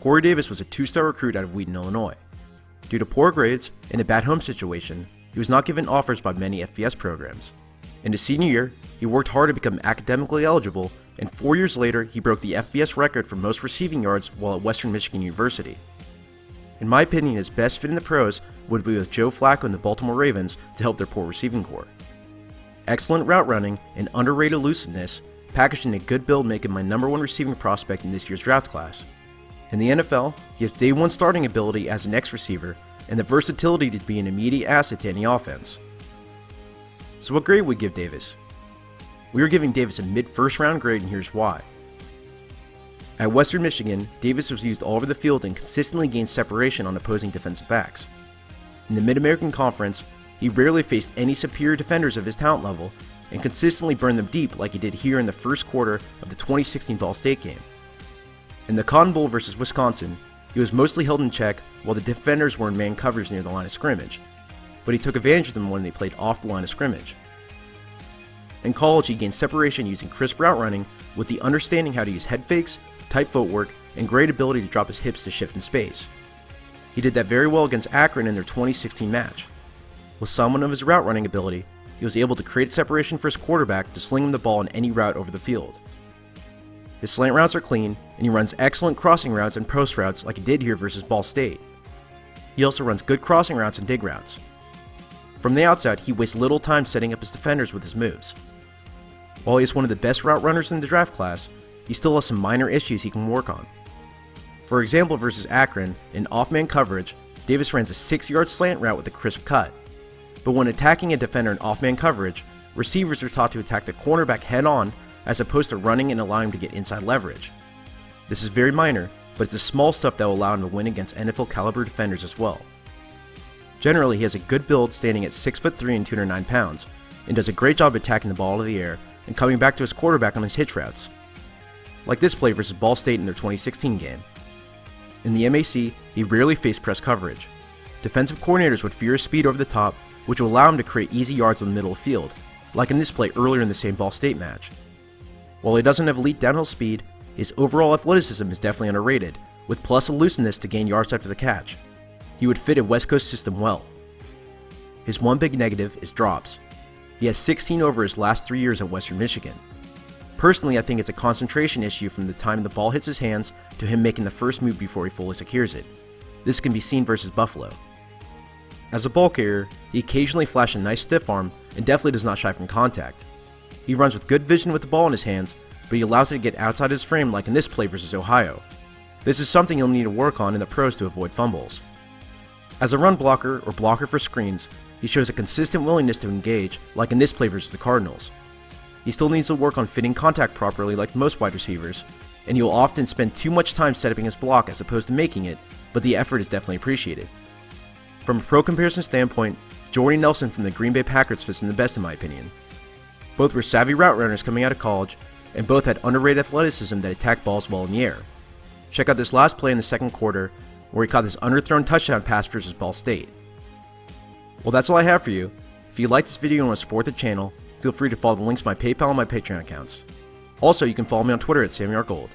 Corey Davis was a 2-star recruit out of Wheaton, Illinois. Due to poor grades and a bad home situation, he was not given offers by many FBS programs. In his senior year, he worked hard to become academically eligible, and 4 years later, he broke the FBS record for most receiving yards while at Western Michigan University. In my opinion, his best fit in the pros would be with Joe Flacco and the Baltimore Ravens to help their poor receiving corps. Excellent route running and underrated elusiveness packaged in a good build make him my #1 receiving prospect in this year's draft class. In the NFL, he has day 1 starting ability as an X-receiver and the versatility to be an immediate asset to any offense. So what grade would we give Davis? We are giving Davis a mid-first round grade, and here's why. At Western Michigan, Davis was used all over the field and consistently gained separation on opposing defensive backs. In the Mid-American Conference, he rarely faced any superior defenders of his talent level and consistently burned them deep like he did here in the first quarter of the 2016 Ball State game. In the Cotton Bowl versus Wisconsin, he was mostly held in check while the defenders were in man coverage near the line of scrimmage, but he took advantage of them when they played off the line of scrimmage. In college, he gained separation using crisp route running with the understanding how to use head fakes, tight footwork, and great ability to drop his hips to shift in space. He did that very well against Akron in their 2016 match. With some of his route running ability, he was able to create separation for his quarterback to sling him the ball on any route over the field. His slant routes are clean, and he runs excellent crossing routes and post routes like he did here versus Ball State. He also runs good crossing routes and dig routes. From the outside, he wastes little time setting up his defenders with his moves. While he is one of the best route runners in the draft class, he still has some minor issues he can work on. For example, versus Akron, in off-man coverage, Davis runs a 6-yard slant route with a crisp cut. But when attacking a defender in off-man coverage, receivers are taught to attack the cornerback head-on as opposed to running and allowing him to get inside leverage. This is very minor, but it's the small stuff that will allow him to win against NFL-caliber defenders as well. Generally, he has a good build standing at 6'3" and 209 pounds, and does a great job attacking the ball out of the air and coming back to his quarterback on his hitch routes, like this play versus Ball State in their 2016 game. In the MAC, he rarely faced press coverage. Defensive coordinators would fear his speed over the top, which will allow him to create easy yards in the middle of the field, like in this play earlier in the same Ball State match. While he doesn't have elite downhill speed, his overall athleticism is definitely underrated, with plus elusiveness to gain yards after the catch. He would fit a West Coast system well. His one big negative is drops. He has 16 over his last 3 years at Western Michigan. Personally, I think it's a concentration issue from the time the ball hits his hands to him making the first move before he fully secures it. This can be seen versus Buffalo. As a ball carrier, he occasionally flashes a nice stiff arm and definitely does not shy from contact. He runs with good vision with the ball in his hands, but he allows it to get outside his frame like in this play versus Ohio. This is something you'll need to work on in the pros to avoid fumbles. As a run blocker or blocker for screens, he shows a consistent willingness to engage, like in this play versus the Cardinals. He still needs to work on fitting contact properly like most wide receivers, and he will often spend too much time setting his block as opposed to making it, but the effort is definitely appreciated. From a pro comparison standpoint, Jordy Nelson from the Green Bay Packers fits in the best in my opinion. Both were savvy route runners coming out of college, and both had underrated athleticism that attacked balls well in the air. Check out this last play in the second quarter, where he caught this underthrown touchdown pass versus Ball State. Well, that's all I have for you. If you like this video and want to support the channel, feel free to follow the links to my PayPal and my Patreon accounts. Also, you can follow me on Twitter at SamyRGold.